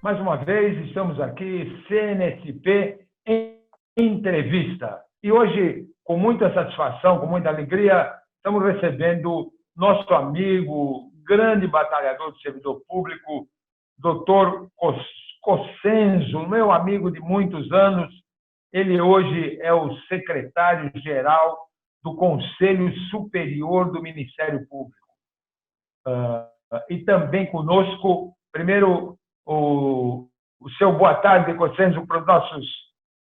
Mais uma vez, estamos aqui, CNSP em entrevista. E hoje, com muita satisfação, com muita alegria, estamos recebendo nosso amigo, grande batalhador do servidor público, doutor Cossenzo, meu amigo de muitos anos. Ele hoje é o secretário-geral do Conselho Superior do Ministério Público. E também conosco, primeiro, o seu boa tarde, Cossenzo, para os nossos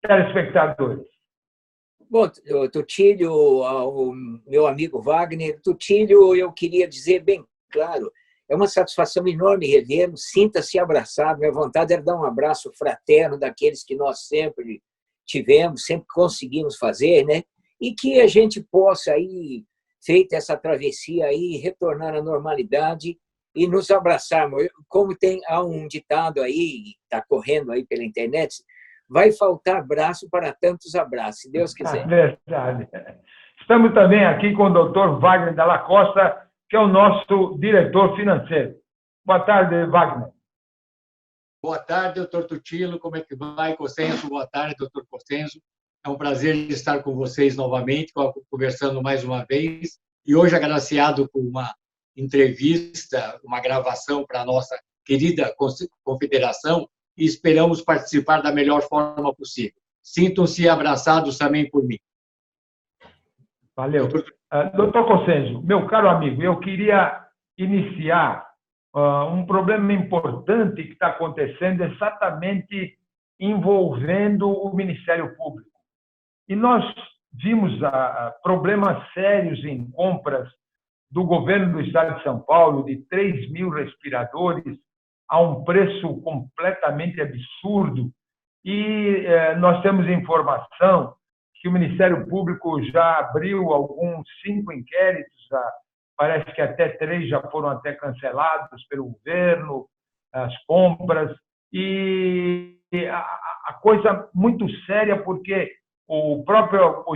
telespectadores. Bom, Tutílio, ao meu amigo Wagner, Tutílio, eu queria dizer bem claro, é uma satisfação enorme revê-lo, sinta-se abraçado, minha vontade era dar um abraço fraterno daqueles que nós sempre tivemos, sempre conseguimos fazer, né? E que a gente possa aí, feita essa travessia aí, retornar à normalidade e nos abraçarmos. Como há um ditado aí, está correndo aí pela internet, vai faltar braço para tantos abraços, se Deus quiser. Verdade. Estamos também aqui com o doutor Wagner Dalla Costa, que é o nosso diretor financeiro. Boa tarde, Wagner. Boa tarde, doutor Tutílio. Como é que vai, Cossenzo? Boa tarde, doutor Cossenzo. É um prazer estar com vocês novamente, conversando mais uma vez. E hoje agraciado por uma entrevista, uma gravação para a nossa querida confederação, e esperamos participar da melhor forma possível. Sintam-se abraçados também por mim. Valeu. Doutor Cossenzo, meu caro amigo, eu queria iniciar um problema importante que está acontecendo exatamente envolvendo o Ministério Público. E nós vimos problemas sérios em compras do governo do Estado de São Paulo, de 3.000 respiradores, a um preço completamente absurdo. E nós temos informação que o Ministério Público já abriu alguns 5 inquéritos, parece que até 3 já foram até cancelados pelo governo, as compras, e a coisa muito séria, porque o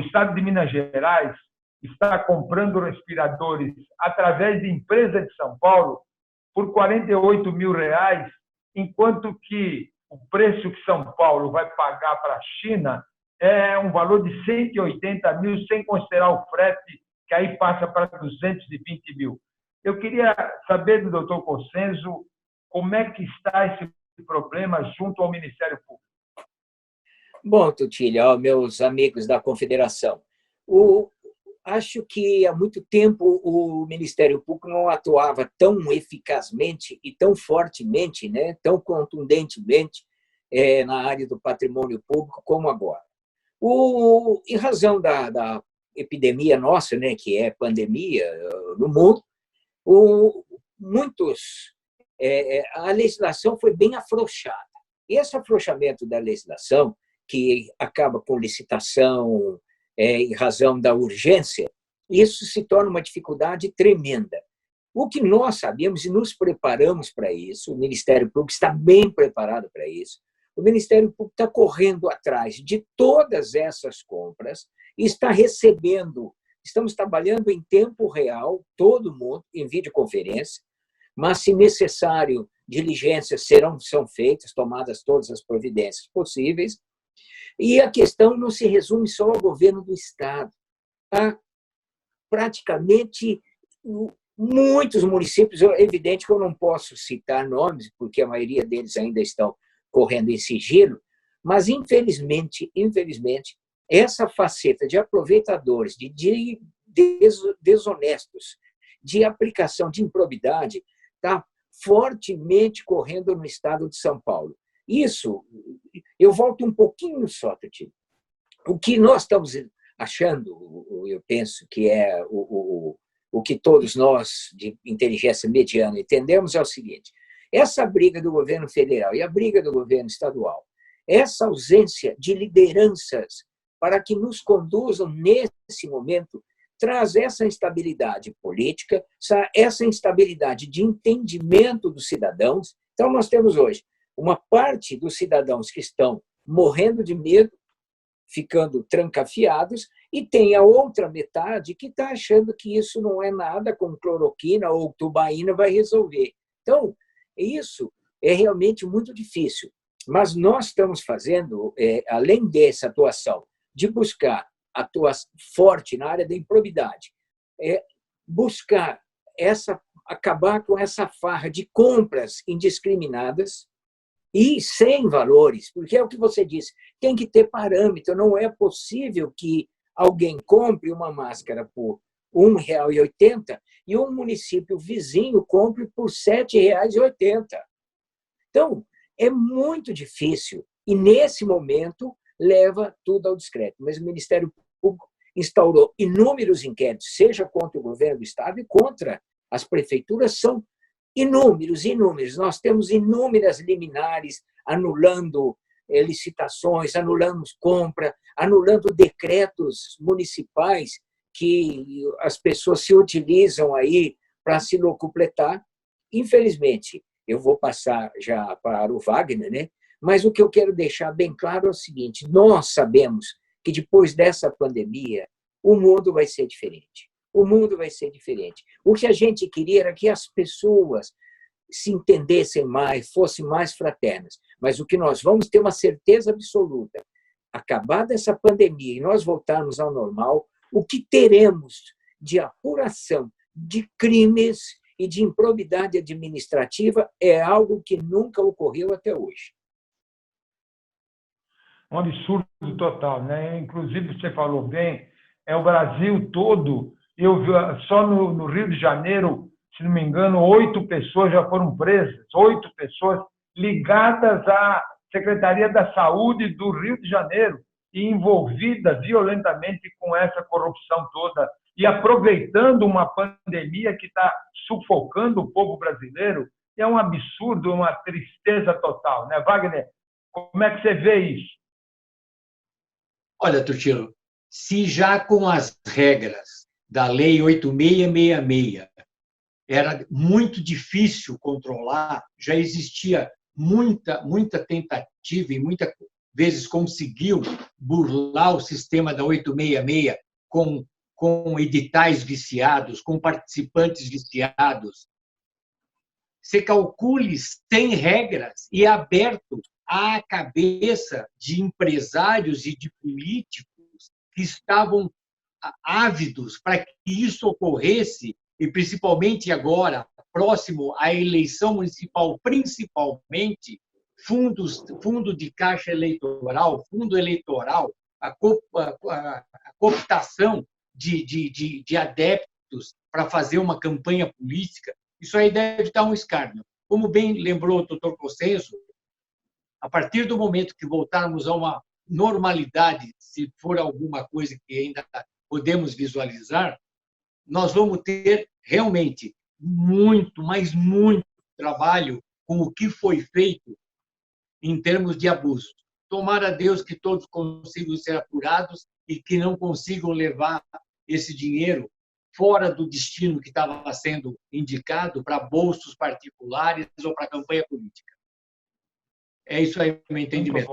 Estado de Minas Gerais está comprando respiradores através de empresa de São Paulo por R$ 48.000, enquanto que o preço que São Paulo vai pagar para a China é um valor de 180 mil, sem considerar o frete, que aí passa para 220 mil. Eu queria saber do doutor Cossenzo como é que está esse problema junto ao Ministério Público. Bom, Tutílio, meus amigos da Confederação, acho que há muito tempo o Ministério Público não atuava tão eficazmente e tão fortemente, né, tão contundentemente na área do patrimônio público como agora. Em razão da epidemia nossa, né, que é pandemia no mundo, a legislação foi bem afrouxada. E esse afrouxamento da legislação, que acaba com licitação em razão da urgência, isso se torna uma dificuldade tremenda. O que nós sabemos e nos preparamos para isso, o Ministério Público está bem preparado para isso, o Ministério Público está correndo atrás de todas essas compras e está recebendo, estamos trabalhando em tempo real, todo mundo, em videoconferência, mas, se necessário, diligências são feitas, tomadas todas as providências possíveis, e a questão não se resume só ao governo do Estado. Há praticamente muitos municípios, é evidente que eu não posso citar nomes, porque a maioria deles ainda estão correndo em sigilo, mas, infelizmente, essa faceta de aproveitadores, de desonestos, de aplicação de improbidade, está fortemente correndo no estado de São Paulo. Isso, eu volto um pouquinho só, Tutílio. O que nós estamos achando, eu penso que é o que todos nós, de inteligência mediana, entendemos, é o seguinte: essa briga do governo federal e a briga do governo estadual, essa ausência de lideranças para que nos conduzam nesse momento, traz essa instabilidade política, essa instabilidade de entendimento dos cidadãos. Então, nós temos hoje uma parte dos cidadãos que estão morrendo de medo, ficando trancafiados, e tem a outra metade que está achando que isso não é nada, com cloroquina ou tubaína vai resolver. Então, isso é realmente muito difícil. Mas nós estamos fazendo, além dessa atuação, de buscar atuação forte na área da improbidade, buscar acabar com essa farra de compras indiscriminadas e sem valores, porque é o que você disse, tem que ter parâmetro, não é possível que alguém compre uma máscara por R$ 1,80 e um município vizinho compre por R$ 7,80. Então, é muito difícil e, nesse momento, leva tudo ao discreto. Mas o Ministério Público instaurou inúmeros inquéritos, seja contra o governo do Estado e contra as prefeituras, são inúmeros. Nós temos inúmeras liminares anulando licitações, anulando compra, anulando decretos municipais que as pessoas se utilizam aí para se locupletar. Infelizmente, eu vou passar já para o Wagner, né? Mas o que eu quero deixar bem claro é o seguinte: nós sabemos que depois dessa pandemia, o mundo vai ser diferente. O mundo vai ser diferente. O que a gente queria era que as pessoas se entendessem mais, fossem mais fraternas. Mas o que nós vamos ter uma certeza absoluta: acabada essa pandemia e nós voltarmos ao normal, o que teremos de apuração de crimes e de improbidade administrativa é algo que nunca ocorreu até hoje. Um absurdo total, né? Inclusive, você falou bem, é o Brasil todo. Eu vi só no Rio de Janeiro, se não me engano, 8 pessoas já foram presas, 8 pessoas ligadas à Secretaria da Saúde do Rio de Janeiro e envolvidas violentamente com essa corrupção toda e aproveitando uma pandemia que está sufocando o povo brasileiro. É um absurdo, uma tristeza total, né, Wagner? Como é que você vê isso? Olha, Turtilo, se já com as regras da Lei 8666 era muito difícil controlar, já existia muita tentativa e muitas vezes conseguiu burlar o sistema da 866 com editais viciados, com participantes viciados. Você calcule sem regras e aberto à cabeça de empresários e de políticos que estavam ávidos para que isso ocorresse, e principalmente agora, próximo à eleição municipal, principalmente, fundo de caixa eleitoral, fundo eleitoral, a cooptação de adeptos para fazer uma campanha política, isso aí deve estar um escárnio. Como bem lembrou o doutor Cossenzo, a partir do momento que voltarmos a uma normalidade, se for alguma coisa que ainda podemos visualizar, nós vamos ter realmente muito, mas muito trabalho com o que foi feito em termos de abuso. Tomara a Deus que todos consigam ser apurados e que não consigam levar esse dinheiro fora do destino que estava sendo indicado para bolsos particulares ou para campanha política. É isso aí o meu entendimento.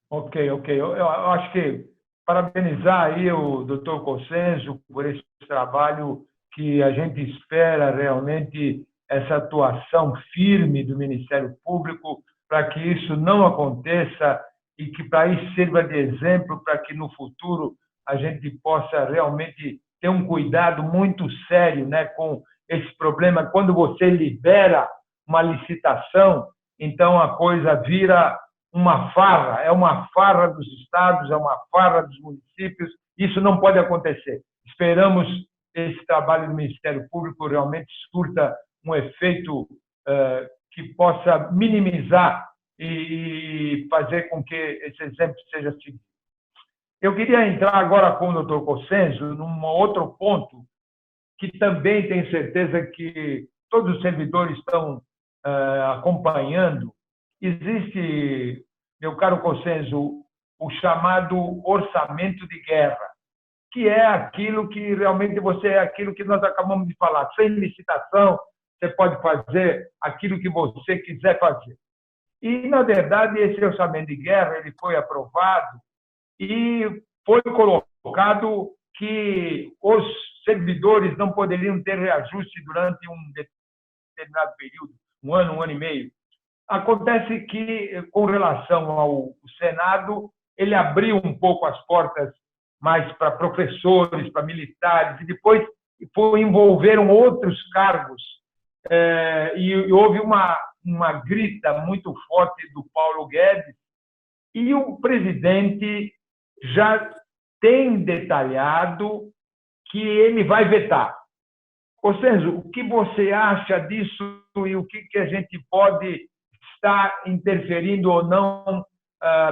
Ok. Eu acho que parabenizar aí o doutor Cossenzo por esse trabalho que a gente espera realmente essa atuação firme do Ministério Público para que isso não aconteça e que para isso sirva de exemplo para que no futuro a gente possa realmente ter um cuidado muito sério, né, com esse problema. Quando você libera uma licitação, então a coisa vira uma farra, é uma farra dos estados, é uma farra dos municípios. Isso não pode acontecer. Esperamos esse trabalho do Ministério Público realmente surta um efeito que possa minimizar e fazer com que esse exemplo seja seguido. Eu queria entrar agora com o doutor Cossenzo num outro ponto que também tenho certeza que todos os servidores estão acompanhando. Existe, meu caro Cossenzo, o chamado orçamento de guerra, que é aquilo que realmente aquilo que nós acabamos de falar, sem licitação, você pode fazer aquilo que você quiser fazer. E, na verdade, esse orçamento de guerra ele foi aprovado e foi colocado que os servidores não poderiam ter reajuste durante um determinado período. um ano e meio. Acontece que, com relação ao Senado, ele abriu um pouco as portas mais para professores, para militares, e depois envolveram outros cargos. E houve uma grita muito forte do Paulo Guedes, e o presidente já tem detalhado que ele vai vetar. Ô Senzo, o que você acha disso e o que a gente pode estar interferindo ou não,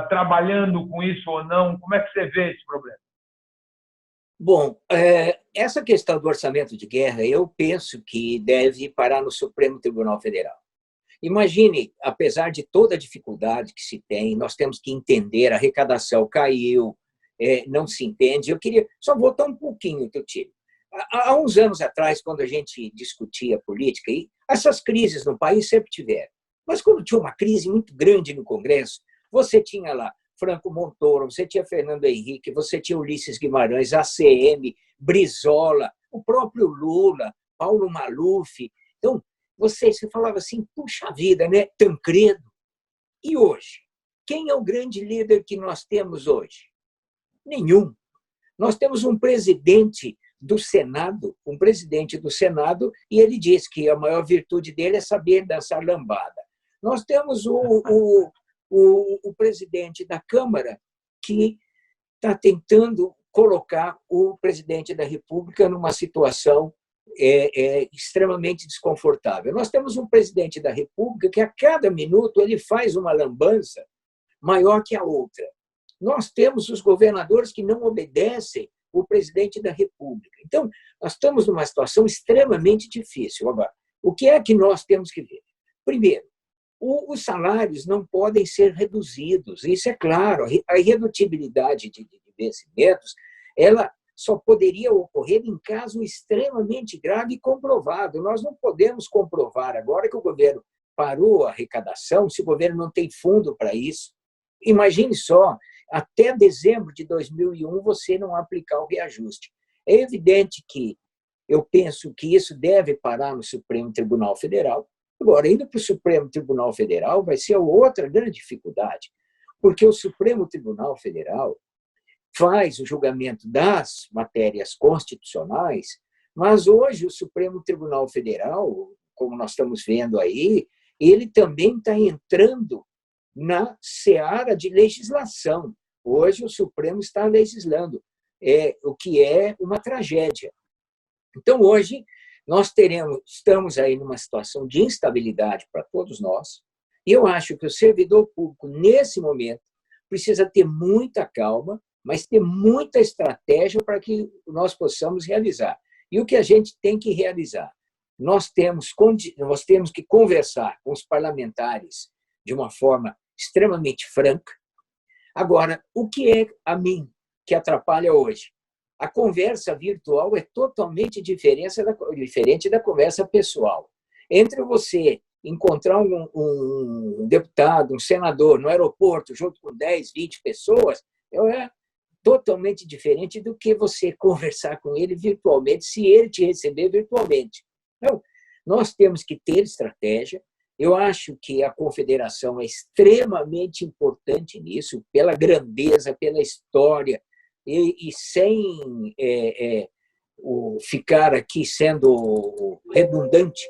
trabalhando com isso ou não? Como é que você vê esse problema? Bom, essa questão do orçamento de guerra, eu penso que deve parar no Supremo Tribunal Federal. Imagine, apesar de toda a dificuldade que se tem, nós temos que entender, a arrecadação caiu, não se entende. Eu queria só voltar um pouquinho, Tuti. Há uns anos atrás, quando a gente discutia política, e essas crises no país sempre tiveram, mas quando tinha uma crise muito grande no Congresso, você tinha lá Franco Montoro, você tinha Fernando Henrique, você tinha Ulisses Guimarães, ACM, Brizola, o próprio Lula, Paulo Maluf. Então, você falava assim, puxa vida, né? Tancredo. E hoje? Quem é o grande líder que nós temos hoje? Nenhum. Nós temos um presidente do Senado, e ele diz que a maior virtude dele é saber dançar lambada. Nós temos o presidente da Câmara, que está tentando colocar o presidente da República numa situação extremamente desconfortável. Nós temos um presidente da República que, a cada minuto, ele faz uma lambança maior que a outra. Nós temos os governadores que não obedecem o presidente da República. Então, nós estamos numa situação extremamente difícil. Agora, o que é que nós temos que ver? Primeiro, os salários não podem ser reduzidos, isso é claro. A irredutibilidade de vencimentos, ela só poderia ocorrer em caso extremamente grave e comprovado. Nós não podemos comprovar agora que o governo parou a arrecadação, se o governo não tem fundo para isso. Imagine só, até dezembro de 2001 você não aplicar o reajuste. É evidente que eu penso que isso deve parar no Supremo Tribunal Federal. Agora, indo para o Supremo Tribunal Federal vai ser outra grande dificuldade, porque o Supremo Tribunal Federal faz o julgamento das matérias constitucionais, mas hoje o Supremo Tribunal Federal, como nós estamos vendo aí, ele também está entrando na seara de legislação. Hoje o Supremo está legislando, o que é uma tragédia. Então, hoje, nós estamos aí numa situação de instabilidade para todos nós, e eu acho que o servidor público, nesse momento, precisa ter muita calma, mas ter muita estratégia para que nós possamos realizar. E o que a gente tem que realizar? Nós temos que conversar com os parlamentares de uma forma extremamente franca. Agora, o que é a mim que atrapalha hoje? A conversa virtual é totalmente diferente da conversa pessoal. Entre você encontrar um deputado, um senador no aeroporto, junto com 10, 20 pessoas, é totalmente diferente do que você conversar com ele virtualmente, se ele te receber virtualmente. Então, nós temos que ter estratégia. Eu acho que a confederação é extremamente importante nisso, pela grandeza, pela história, e sem ficar aqui sendo redundante,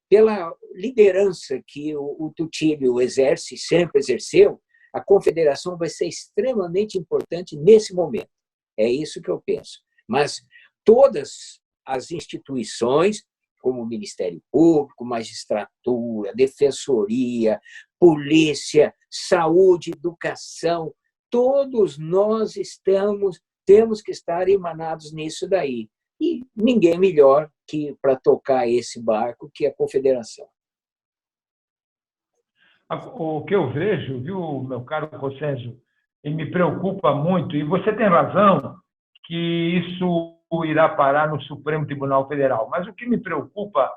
pela liderança que o Tutílio exerce, sempre exerceu, a confederação vai ser extremamente importante nesse momento. É isso que eu penso. Mas todas as instituições, como o Ministério Público, magistratura, defensoria, polícia, saúde, educação, todos nós temos que estar emanados nisso daí. E ninguém melhor para tocar esse barco que a confederação. O que eu vejo, viu, meu caro Cossenzo, e me preocupa muito, e você tem razão que isso irá parar no Supremo Tribunal Federal, mas o que me preocupa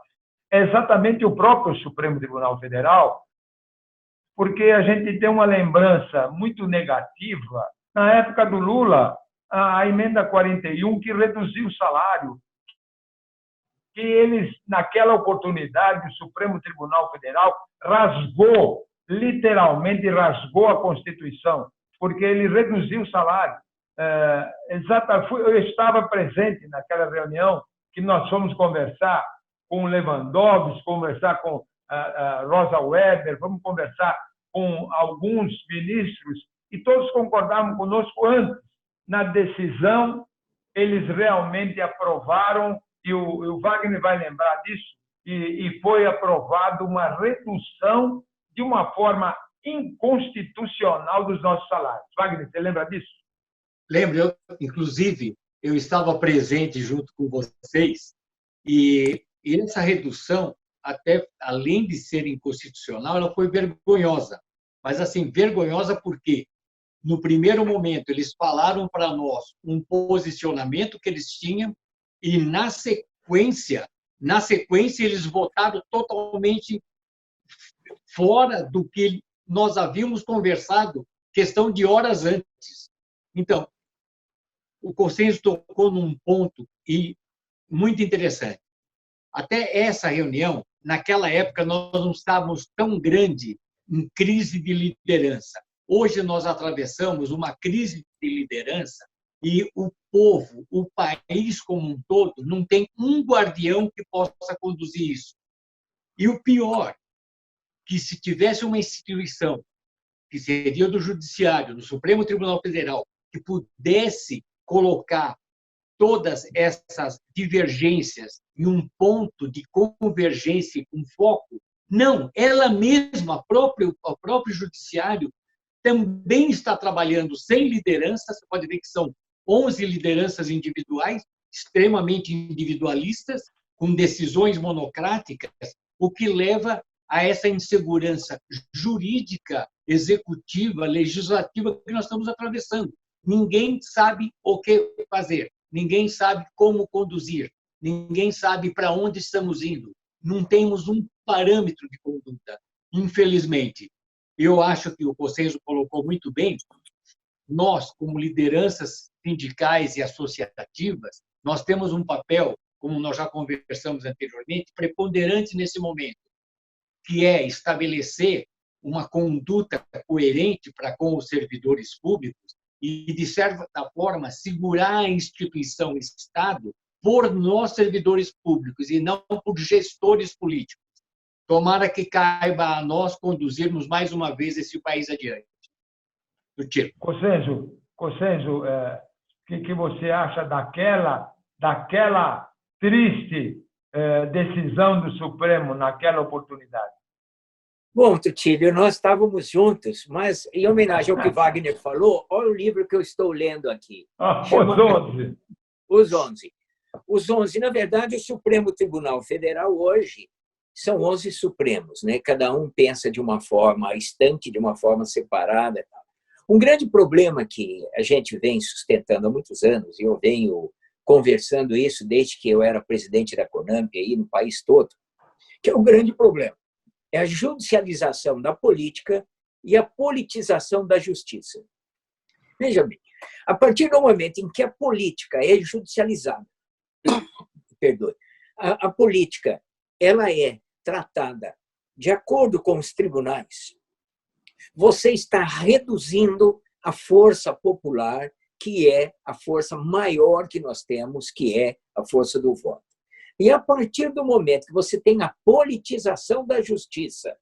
é exatamente o próprio Supremo Tribunal Federal, porque a gente tem uma lembrança muito negativa. Na época do Lula, a emenda 41, que reduziu o salário, que eles, naquela oportunidade, o Supremo Tribunal Federal rasgou, literalmente rasgou a Constituição, porque ele reduziu o salário. Eu estava presente naquela reunião que nós fomos conversar com o Lewandowski, conversar com a Rosa Weber, vamos conversar com alguns ministros, e todos concordavam conosco antes. Na decisão, eles realmente aprovaram, e o Wagner vai lembrar disso, e foi aprovado uma redução de uma forma inconstitucional dos nossos salários. Wagner, você lembra disso? Lembro, inclusive, eu estava presente junto com vocês, e essa redução, até além de ser inconstitucional, ela foi vergonhosa. Mas, assim, vergonhosa porque, no primeiro momento, eles falaram para nós um posicionamento que eles tinham e, na sequência, eles votaram totalmente fora do que nós havíamos conversado, questão de horas antes. Então, o consenso tocou num ponto muito interessante. Até essa reunião, naquela época, nós não estávamos tão grande em crise de liderança. Hoje nós atravessamos uma crise de liderança e o povo, o país como um todo, não tem um guardião que possa conduzir isso. E o pior, que se tivesse uma instituição, que seria do Judiciário, do Supremo Tribunal Federal, que pudesse colocar todas essas divergências em um ponto de convergência com foco, não, ela mesma, o próprio Judiciário, também está trabalhando sem liderança. Você pode ver que são 11 lideranças individuais, extremamente individualistas, com decisões monocráticas, o que leva a essa insegurança jurídica, executiva, legislativa que nós estamos atravessando. Ninguém sabe o que fazer, ninguém sabe como conduzir, ninguém sabe para onde estamos indo. Não temos um parâmetro de conduta, infelizmente. Eu acho que o Consenso colocou muito bem. Nós, como lideranças sindicais e associativas, nós temos um papel, como nós já conversamos anteriormente, preponderante nesse momento, que é estabelecer uma conduta coerente para com os servidores públicos e, de certa forma, segurar a instituição Estado por nós, servidores públicos, e não por gestores políticos. Tomara que caiba a nós conduzirmos mais uma vez esse país adiante. Consenso, o que você acha daquela triste decisão do Supremo naquela oportunidade? Bom, Tutílio, nós estávamos juntos, mas, em homenagem ao que Wagner falou, olha o livro que eu estou lendo aqui. Os 11. Os 11, na verdade, o Supremo Tribunal Federal hoje são 11 Supremos, né? Cada um pensa de uma forma estanque, de uma forma separada. Um grande problema que a gente vem sustentando há muitos anos, e eu venho conversando isso desde que eu era presidente da CONAMP aí no país todo, que é o grande problema. É a judicialização da política e a politização da justiça. Veja bem, a partir do momento em que a política é judicializada, perdoe, a política ela é tratada de acordo com os tribunais, você está reduzindo a força popular, que é a força maior que nós temos, que é a força do voto. E a partir do momento que você tem a politização da justiça,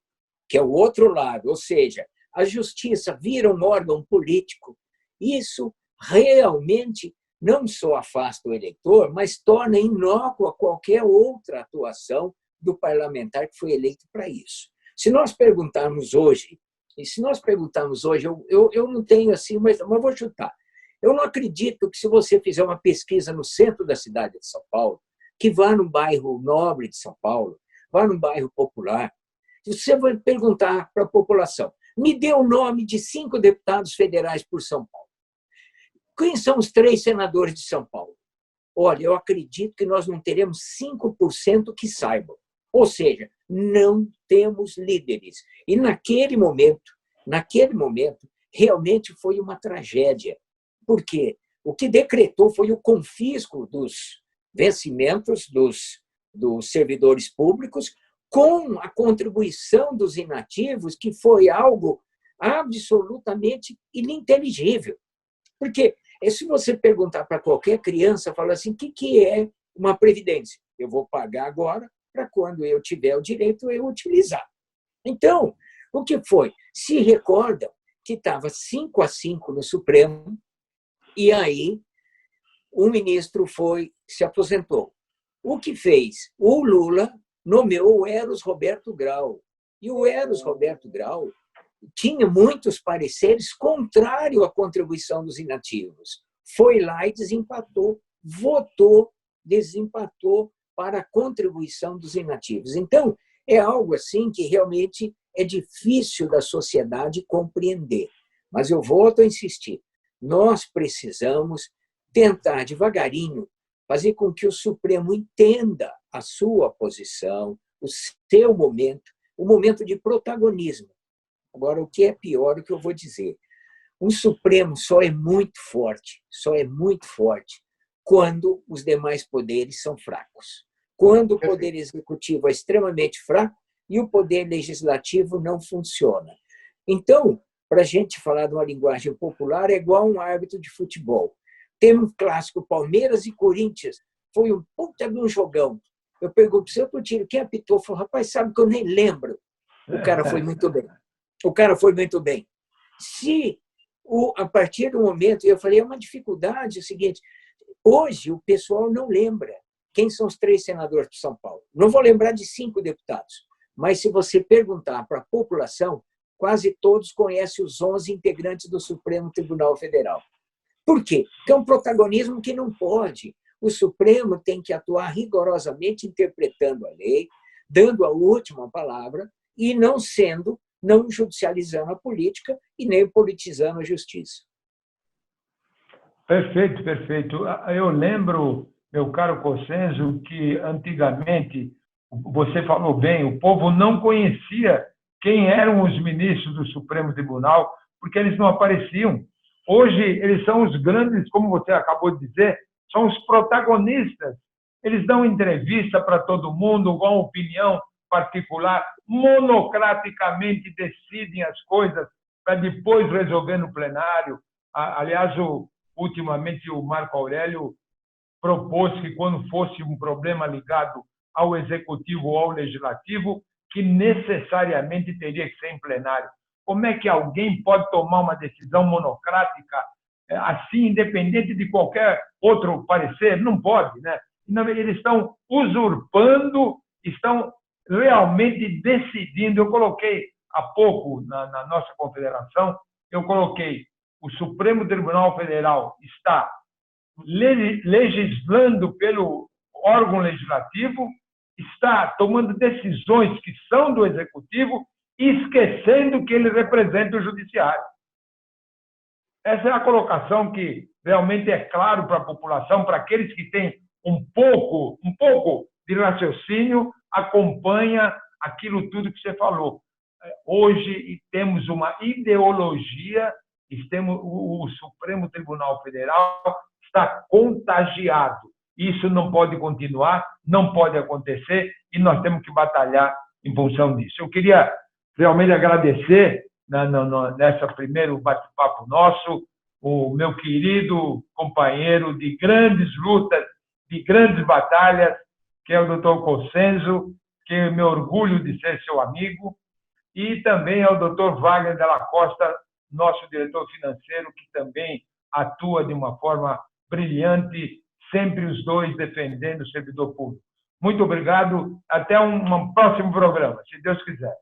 que é o outro lado, ou seja, a justiça vira um órgão político, isso realmente não só afasta o eleitor, mas torna inócua qualquer outra atuação do parlamentar que foi eleito para isso. Se nós perguntarmos hoje, eu não tenho assim, mas vou chutar. Eu não acredito que, se você fizer uma pesquisa no centro da cidade de São Paulo, que vá no bairro nobre de São Paulo, vá no bairro popular, você vai perguntar para a população, me dê o nome de 5 deputados federais por São Paulo. Quem são os 3 senadores de São Paulo? Olha, eu acredito que nós não teremos 5% que saibam. Ou seja, não temos líderes. E naquele momento, realmente foi uma tragédia. Por quê? O que decretou foi o confisco dos vencimentos dos servidores públicos, com a contribuição dos inativos, que foi algo absolutamente ininteligível. Porque se você perguntar para qualquer criança, fala assim, o que é uma previdência? Eu vou pagar agora para quando eu tiver o direito eu utilizar. Então, o que foi? Se recordam que estava 5-5 no Supremo, e aí o ministro se aposentou. O que fez? O Lula nomeou o Eros Roberto Grau. E o Eros Roberto Grau tinha muitos pareceres contrários à contribuição dos inativos. Foi lá e desempatou, votou, desempatou para a contribuição dos inativos. Então, é algo assim que realmente é difícil da sociedade compreender. Mas eu volto a insistir, nós precisamos tentar devagarinho fazer com que o Supremo entenda a sua posição, o seu momento, o momento de protagonismo. Agora, o que é pior, o que eu vou dizer? O Supremo só é muito forte quando os demais poderes são fracos. Quando o poder executivo é extremamente fraco e o poder legislativo não funciona. Então, para a gente falar de uma linguagem popular, é igual um árbitro de futebol. Tem um clássico Palmeiras e Corinthians, foi um puta de um jogão. Eu pergunto para o seu Tutílio, quem apitou? Falou, rapaz, sabe que eu nem lembro. O cara foi muito bem. O cara foi muito bem. Se, a partir do momento, eu falei, é uma dificuldade, é o seguinte, hoje o pessoal não lembra quem são os 3 senadores de São Paulo. Não vou lembrar de 5 deputados, mas se você perguntar para a população, quase todos conhecem os 11 integrantes do Supremo Tribunal Federal. Por quê? Porque é um protagonismo que não pode. O Supremo tem que atuar rigorosamente interpretando a lei, dando a última palavra e não judicializando a política e nem politizando a justiça. Perfeito, perfeito. Eu lembro, meu caro Cossenzo, que antigamente, você falou bem, o povo não conhecia quem eram os ministros do Supremo Tribunal, porque eles não apareciam. Hoje, eles são os grandes, como você acabou de dizer, são os protagonistas. Eles dão entrevista para todo mundo, com opinião particular, monocraticamente decidem as coisas para depois resolver no plenário. Aliás, ultimamente o Marco Aurélio propôs que quando fosse um problema ligado ao executivo ou ao legislativo, que necessariamente teria que ser em plenário. Como é que alguém pode tomar uma decisão monocrática assim, independente de qualquer outro parecer? Não pode, né? Eles estão usurpando, estão realmente decidindo. Eu coloquei há pouco na nossa confederação, eu coloquei o Supremo Tribunal Federal está legislando pelo órgão legislativo, está tomando decisões que são do executivo, esquecendo que ele representa o judiciário. Essa é a colocação que realmente é claro para a população, para aqueles que têm um pouco de raciocínio, acompanha aquilo tudo que você falou. Hoje temos uma ideologia, o Supremo Tribunal Federal está contagiado. Isso não pode continuar, não pode acontecer, e nós temos que batalhar em função disso. Eu queria realmente agradecer, nessa primeiro bate-papo nosso, o meu querido companheiro de grandes lutas, de grandes batalhas, que é o Dr. Cossenzo, que eu me orgulho de ser seu amigo, e também ao Dr. Wagner Della Costa, nosso diretor financeiro, que também atua de uma forma brilhante, sempre os dois defendendo o servidor público. Muito obrigado. Até um próximo programa, se Deus quiser.